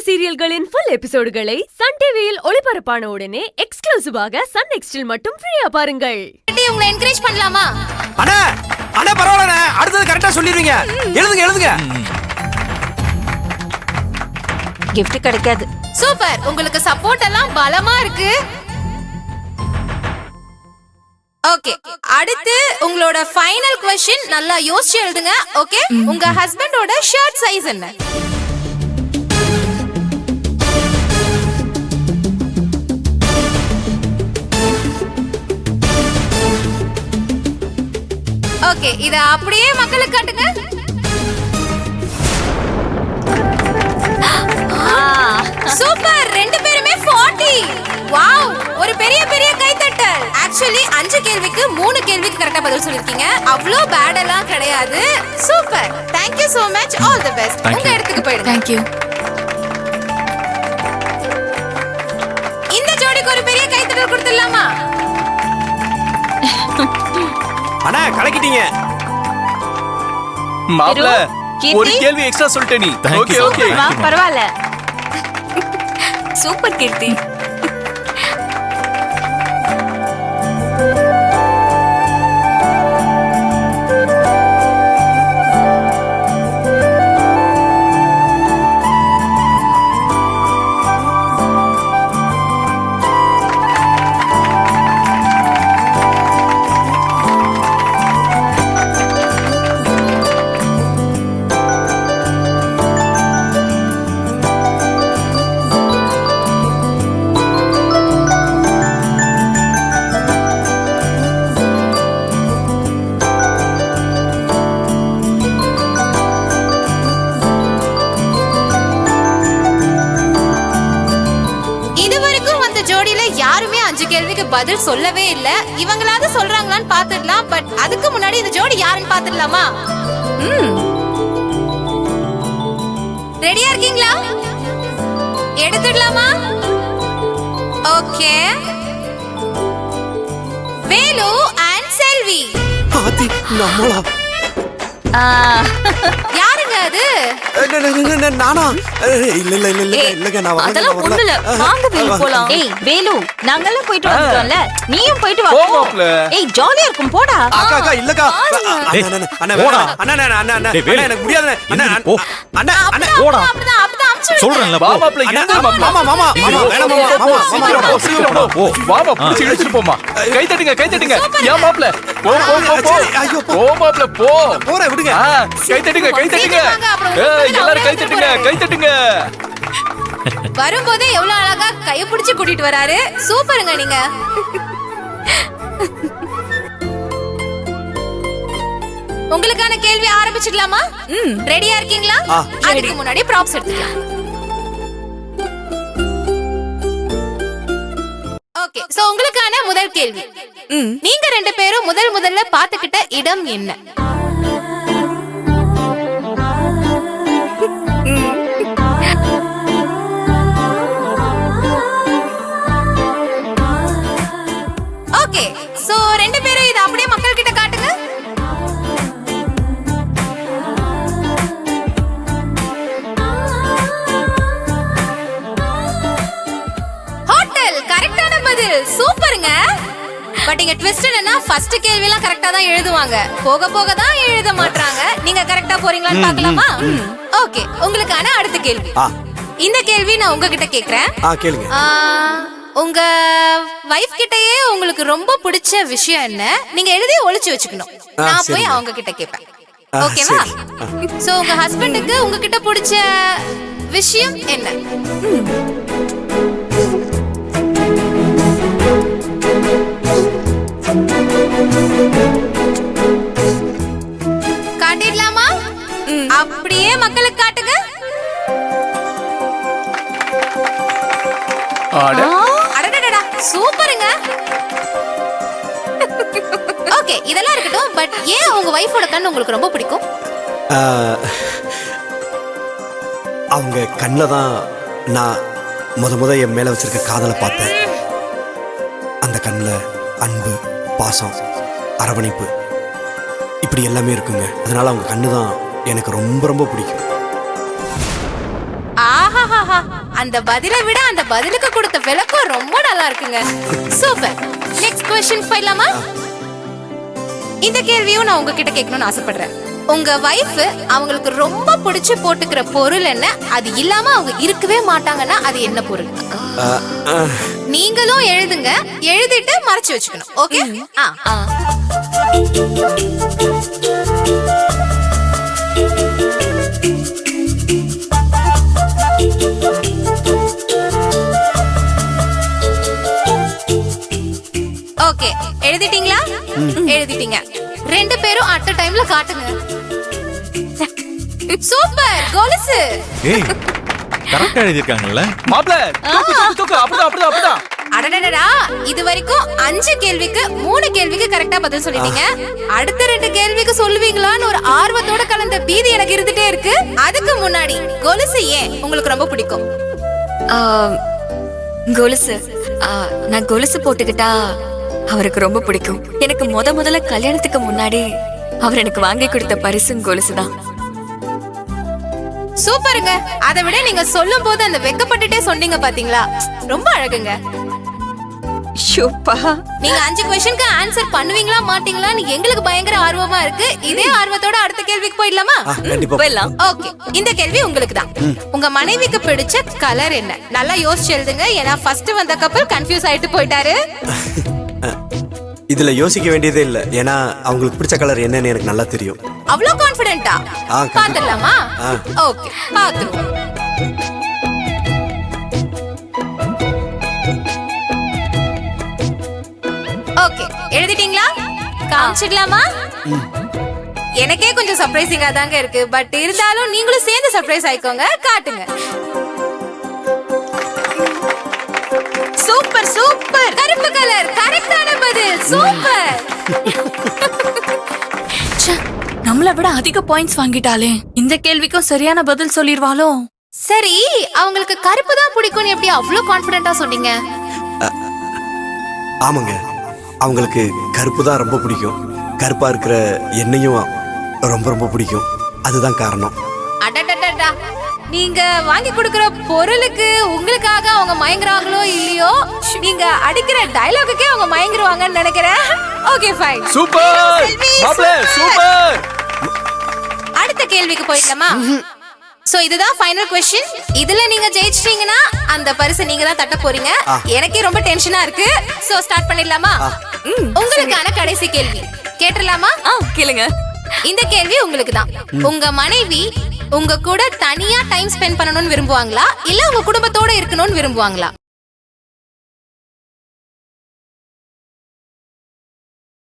சீரியல்களின் full எபிசோடுகளை Sun டிவியில் ஒளிபரப்பான உடனே எக்ஸ்க்ளூசிவாக சன் நெக்ஸ்டில் மட்டும் ஃப்ரீயா பாருங்கள். உங்களை என்கரேஜ் பண்ணலாமா? அண்ணா அண்ணா பரவாயில்லை, அடுத்தது கரெக்டா சொல்லிடுவீங்க. எழுதுங்க எழுதுங்க. கிஃப்ட் கிடைக்காது. சூப்பர், உங்களுக்கு சப்போர்ட் எல்லாம் பலமா இருக்கு. ஓகே, அடுத்து உங்களோட ஃபைனல் क्वेश्चन நல்லா யோசிச்சு எழுதுங்க. ஓகே, உங்க ஹஸ்பண்டோட ஷர்ட் சைஸ் என்ன? ஓகே, இத அப்படியே மக்களுக்கு காட்டுங்க. சூப்பர், ரெண்டு பேருமே 40. வாவ், ஒரு பெரிய பெரிய கைத்தட்டல். ஆக்சுவலி 5 கேள்விக்கு 3 கேள்விக்கு கரெக்ட்டா பதில் சொல்லிருக்கீங்க. அவ்ளோ பேட் எல்லாம் கிடையாது. Super, thank you so much, all the best. உங்க இடத்துக்கு போயிடுங்க. Thank you. இந்த ஜோடிக்கு ஒரு பெரிய கைத்தட்டல் கொடுத்துடலாமா? அண்ணா கலக்கிட்டீங்க. மாப்ள ஒரு கேள்வி எக்ஸ்ட்ரா சொல்லிட்டே நீ. ஓகே ஓகே பரவாயில்ல. சூப்பர் கீர்த்தி. யாருமே 5 கேள்விக்கு பதில் சொல்லவே இல்ல. இவங்களாவது சொல்றாங்களான்னு பாத்துடலாம். பட் அதுக்கு முன்னாடி இந்த ஜோடி யாருன்னு பாத்துடலாமா? ரெடியா இருக்கீங்களா? எடுத்துடலாமா? ஓகே, வேலு அண்ட் செல்வி. ஆதி நம்மளா? யாருங்க அது? நானா? இல்ல இல்ல இல்ல இல்ல இல்லங்க, நான் வரல. அதெல்லாம் ஒண்ணு இல்ல, வாங்க வேலு போலாம். ஏய் வேலு, நாங்கெல்லாம் போயிட்டு வந்துட்டோம்ல, நீயும் போயிட்டு வா. ஏய் ஜாலியா இருக்கும், போடா. அக்கா அக்கா இல்லக்கா. அண்ணா போடா. அண்ணா அண்ணா அண்ணா அண்ணா எனக்கு முடியாது. அண்ணா அண்ணா அண்ணா போடா. அப்பதான் அம்சு சொல்றேன்ல, வா மாப்ள எழுந்து மாப்ள. மாமா மாமா மாமா வேணாம் மாமா மாமா சீக்கிரம் போ. வா மாப்ள, புடிச்சு இழுத்துட்டு போமா. கை தட்டுங்க கை தட்டுங்க. யா மாப்ள போ போ போ. ஐயோ போ மாப்ள போ. போறேன் விடுங்க. கை தட்டுங்க கை தட்டுங்க. ஏய் எல்லாரும் கை தட்டுங்க கை தட்டுங்க. வரும்போதே எவ்வளவு அழகா கைய பிடிச்சு கூட்டிட்டு வராரு. சூப்பருங்க நீங்க. உங்களுக்கான கேள்வி ஆரம்பிச்சிடலாமா? ரெடியா இருக்கீங்களா? அதுக்கு முன்னாடி ப்ராப்ஸ் எடுத்துக்கலாம். ஓகே, சோ உங்களுக்கான முதல் கேள்வி. நீங்க ரெண்டு பேரும் முதல்ல பாத்துக்கிட்ட இடம் என்ன? ஓகே, சோ ரெண்டு பேரும் இத அப்படியே மக்கள் கிட்ட காட்டுங்க. ஹோட்டல், கரெக்டான பதில். சூப்பருங்க. பட் இங்க ட்விஸ்ட் என்னன்னா, ஃபர்ஸ்ட் கேள்வி எல்லாம் கரெக்ட்டா தான் எழுதுவாங்க, போக போக தான் எழுத மாட்டாங்க. நீங்க கரெக்ட்டா போறீங்களான்னு பார்க்கலாமா? ஓகே, உங்களுக்கான அடுத்த கேள்வி. இந்த கேள்வி நான் உங்ககிட்ட கேக்குறேன். கேளுங்க. உங்க வைஃப் கிட்டயே உங்களுக்கு ரொம்ப பிடிச்ச விஷயம் என்ன? நீங்க எழுதி ஒளிச்சு வச்சுக்கணும். நான் போய் அவங்க கிட்ட கேட்பேன். ஓகேவா? சோ உங்க ஹஸ்பண்டுக்கு உங்ககிட்ட பிடிச்ச விஷயம் என்ன? காட்டிடலாமா? அப்படியே மக்களுக்கு காட்டுங்க. அடடடடா, சூப்பருங்க. ஓகே, இதெல்லாம் இருக்கட்டும். பட் ஏன் உங்க வைஃபோட கண் உங்களுக்கு ரொம்ப பிடிக்கும்? அவங்க கண்ணில் தான் நான் முத என் மேல வச்சிருக்க காதலை பார்த்தேன். அந்த கண்ணில் அன்பு, பாசம், அரவணைப்பு இப்படி எல்லாமே இருக்குங்க. அதனால அவங்க கண்ணு தான் எனக்கு ரொம்ப ரொம்ப பிடிக்கும். ஆஹா, அந்த பதிலை விட அந்த பதிலுக்கு கொடுத்த விளக்கம் ரொம்ப நல்லா இருக்குங்க. சூப்பர். நெக்ஸ்ட் क्वेश्चन போயிடலாமா? இந்த கேள்வியும் நான் உங்ககிட்ட கேட்கணும்னு ஆசைப்படுறேன். உங்க வைஃப் அவங்களுக்கு ரொம்ப பிடிச்சு போட்டுக்கிற பொருள் என்ன? அது இல்லாம அவங்க இருக்கவே மாட்டாங்கன்னா அது என்ன பொருள்? நீங்களும் எழுதுங்க, எழுதிட்டு மறைச்சு வச்சுக்கணும். ஓகே? ஓகே, எழுதிட்டீங்களா? எழுதிட்டீங்க. ரெண்டு பேரும் அட் a டைம்ல காட்டுங்க. சூப்பர், கொலுசு. ஏய் கரெக்ட்டா எழுதி இருக்காங்கல்ல மாப்ள தூக்கு அப்படிதான் அடடடடா, இது வரைக்கும் 5 கேள்விக்கு 3 கேள்விக்கு கரெக்டா பதில் சொல்லிட்டீங்க. அடுத்த 2 கேள்விக்கு சொல்லுவீங்களான்னு ஒரு ஆர்வத்தோட கலந்த பீதி எனக்கு இருந்துட்டே இருக்கு. அதுக்கு முன்னாடி கொலுசு ஏன் உங்களுக்கு ரொம்ப பிடிக்கும்? கொலுசு நான் கொலுசு போட்டுக்கிட்டா அவருக்கு ரொம்ப பிடிக்கும். எனக்கு முதல்ல கல்யாணத்துக்கு முன்னாடி அவர் எனக்கு வாங்கி கொடுத்த பரிசும் கொலுசுதான். சூப்பருங்க. அதை விட நீங்க சொல்லும் போது அந்த வெக்கப்பட்டுட்டே சொன்னீங்க பாத்தீங்களா, ரொம்ப அழகுங்க. ஷோப்பா, நீங்க 5 क्वेश्चनக்கு ஆன்சர் பண்ணுவீங்களா மாட்டீங்களான்னு எங்களுக்கு பயங்கர ஆர்வமா இருக்கு. இதே ஆர்வத்தோட அடுத்த கேள்விக்கு போயிடலாமா? போயிடலாம். ஓகே, இந்த கேள்வி உங்களுக்கு தான். உங்க மனைவிக்கு பிடிச்ச கலர் என்ன? நல்லா யோசிச்சு எழுதுங்க, ஏன்னா ஃபர்ஸ்ட் வந்த கப்பல் கன்ஃபியூஸ் ஆயிட்டு போயிட்டாரு. இதுல யோசிக்க வேண்டியதே இல்ல, ஏன்னா அவங்களுக்கு பிடிச்ச கலர் என்னன்னு எனக்கு நல்லா தெரியும். அவ்வளவு கான்ஃபிடென்ட்டா? பாத்துடலாமா? ஆ. ஓகே, பாத்துருவோம். ஓகே, எழுதிட்டீங்களா? காமிச்சிடலாமா? எனக்கே கொஞ்சம் சர்ப்ரைசிங்கா தாங்க இருக்கு, பட் இருந்தாலும் நீங்களும் சேர்ந்து சர்ப்ரைஸ் ஆயிக்கோங்க. காட்டுங்க. சூப்பர் சூப்பர், கருப்பு கலர் கரெக்டான பதில். சூப்பர். நம்மள விட அதிக பாயிண்ட்ஸ் வாங்கிட்டாலே இந்த கேள்விக்கும் சரியான பதில் சொல்லிடுவாளோ? சரி, அவங்களுக்கு கருப்பு தான் பிடிக்கும்னு எப்படி அவ்வளவு கான்ஃபிடென்ட்டா சொன்னீங்க? ஆமாங்க, அவங்களுக்கு கருப்பு தான் ரொம்ப பிடிக்கும். கருப்பா இருக்கிற என்னையும் ரொம்ப ரொம்ப பிடிக்கும். அதுதான் காரணம். அடடடடா, நீங்க வாங்கி கொடுக்கிற பொருளுக்கு உங்களுக்காக அவங்க மயங்குறாங்களோ இல்லையோ, நீங்க அடிக்கிற டயலாகுக்கே அவங்க மயங்குவாங்கன்னு நினைக்கிறேன். Okay fine. சூப்பர் மாப்ள, சூப்பர். அடுத்த கேள்விக்கு போயிடலாமா? சோ இதுதான் ஃபைனல் क्वेश्चन. இதுல நீங்க ஜெயிச்சிட்டீங்கன்னா அந்த பரிசை நீங்க தான் தட்ட போறீங்க. எனக்கே ரொம்ப டென்ஷனா இருக்கு. சோ ஸ்டார்ட் பண்ணிடலாமா? உங்களுக்கான கடைசி கேள்வி கேட்டலாமா? கேளுங்க. இந்த கேள்வி உங்களுக்கு தான். உங்க மனைவி உங்க கூட தனியா டைம் ஸ்பெண்ட் பண்ணணும்னு விரும்புவாங்களா, இல்ல உங்க குடும்பத்தோட இருக்கணும்னு விரும்புவாங்களா?